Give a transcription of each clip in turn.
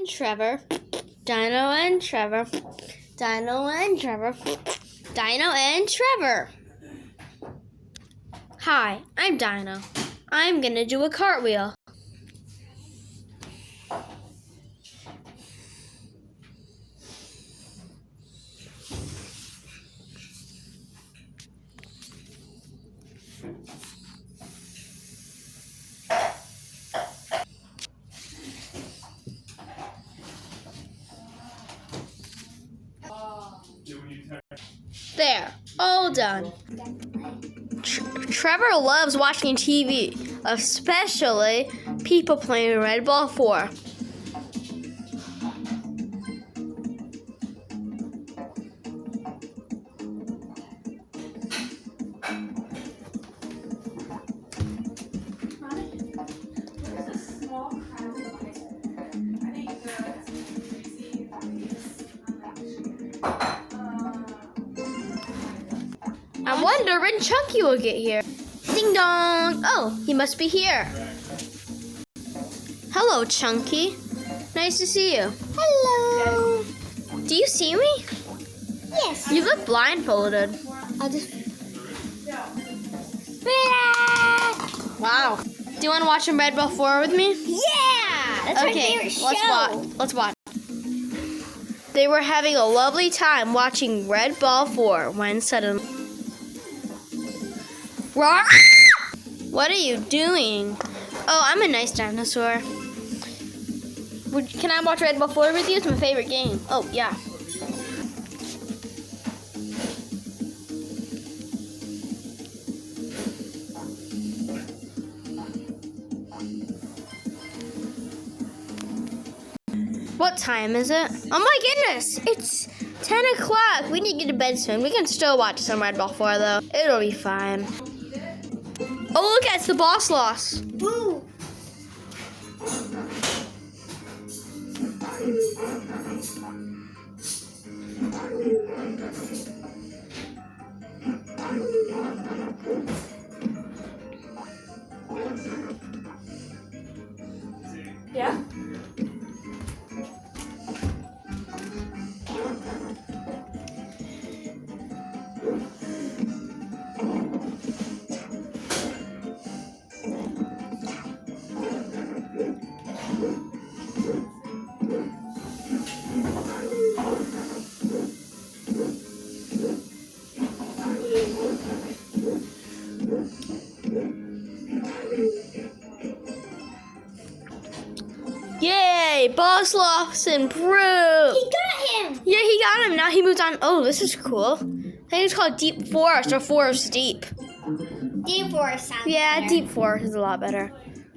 Trevor, Dino and Trevor, Dino and Trevor, Dino and Trevor. Hi, I'm Dino. I'm gonna do a cartwheel. There, all done. Trevor loves watching TV, especially people playing Red Ball 4. I wonder when Chunky will get here. Ding dong! Oh, he must be here. Hello, Chunky. Nice to see you. Hello. Do you see me? Yes. You look blindfolded. I'll just. Wow. Do you want to watch some Red Ball 4 with me? Yeah. That's my favorite show. Let's watch. They were having a lovely time watching Red Ball 4 when suddenly... What are you doing? Oh, I'm a nice dinosaur. Can I watch Red Ball 4 with you? It's my favorite game. Oh, yeah. What time is it? Oh my goodness! It's 10 o'clock. We need to get to bed soon. We can still watch some Red Ball 4 though. It'll be fine. Oh look, it's the boss loss. Boo. Yeah? Yay! Boss loss improved! He got him. Yeah, he got him. Now he moves on. Oh, this is cool. I think it's called Deep Forest or Forest Deep. Deep Forest sounds Yeah, better. Deep Forest is a lot better.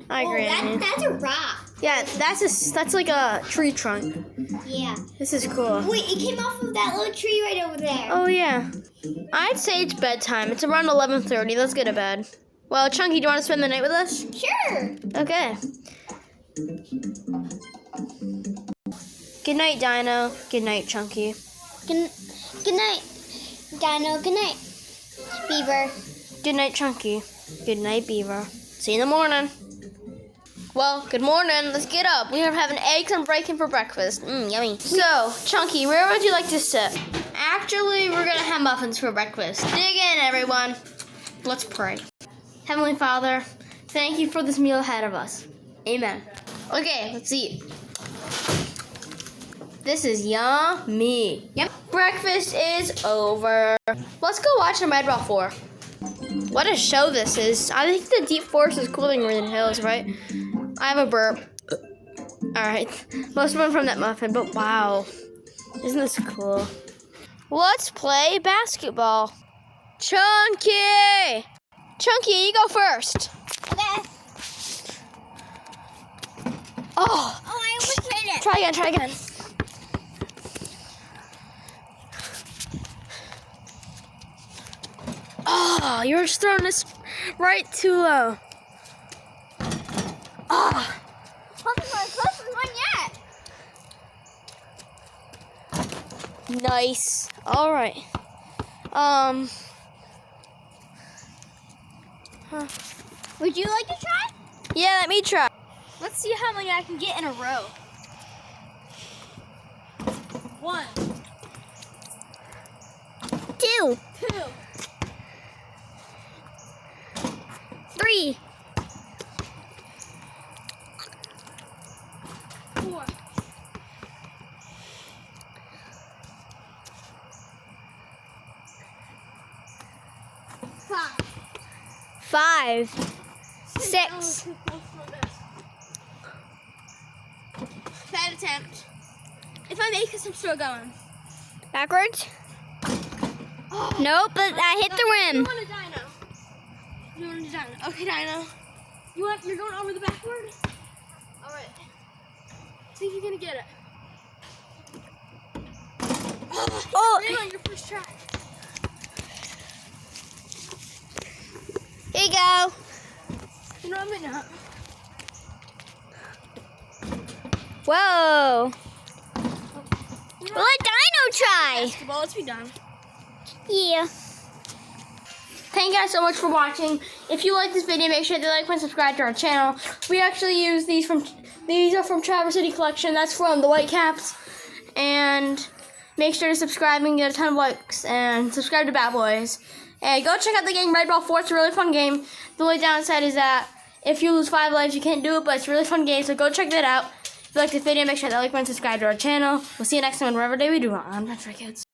I agree. That's a rock. Yeah, that's like a tree trunk. Yeah. This is cool. Wait, it came off of that little tree right over there. Oh yeah. I'd say it's bedtime. It's around 11:30. Let's get to bed. Well, Chunky, do you want to spend the night with us? Sure. Okay. Good night, Dino. Good night, Chunky. Good night, Dino. Good night, Beaver. Good night, Chunky. Good night, Beaver. See you in the morning. Well, good morning. Let's get up. We are having eggs and bacon for breakfast. Yummy. So, Chunky, where would you like to sit? Actually, we're going to have muffins for breakfast. Dig in, everyone. Let's pray. Heavenly Father, thank you for this meal ahead of us. Amen. Okay, let's eat. This is yummy. Yep. Breakfast is over. Let's go watch some Red Ball 4. What a show this is. I think the Deep Forest is cooler than Green Hills, right? I have a burp. Alright. Most of them from that muffin, but wow. Isn't this cool? Let's play basketball. Chunky! Chunky, you go first. Okay. Oh, Oh, I almost made it. try again. Oh, you're just throwing this right too low. Oh. Wasn't my closest one yet. Nice. All right. Would you like to try? Yeah, let me try. Let's see how many I can get in a row. 1, 2, 2, 3, 4, 5. 5, 6, Bad attempt. If I make this, I'm still going. backwards. Nope, but I hit the You rim. want a dino? You want a dino? Okay, dino. You're going over the backward? All right. See if you're gonna get it. Oh, Rim on your first try. here you go. No, I'm not. Whoa. Let Dino try. Basketball, let's be done. Yeah. Thank you guys so much for watching. If you like this video, make sure to like and subscribe to our channel. We actually use these are from Traverse City Collection. That's from the Whitecaps. And make sure to subscribe and get a ton of likes. And subscribe to Bad Boys. And go check out the game Red Ball 4. It's a really fun game. The only downside is that if you lose 5 lives, you can't do it. But it's a really fun game, so go check that out. If you like this video, make sure to like and subscribe to our channel. We'll see you next time on whatever day we do on Adventure Kids.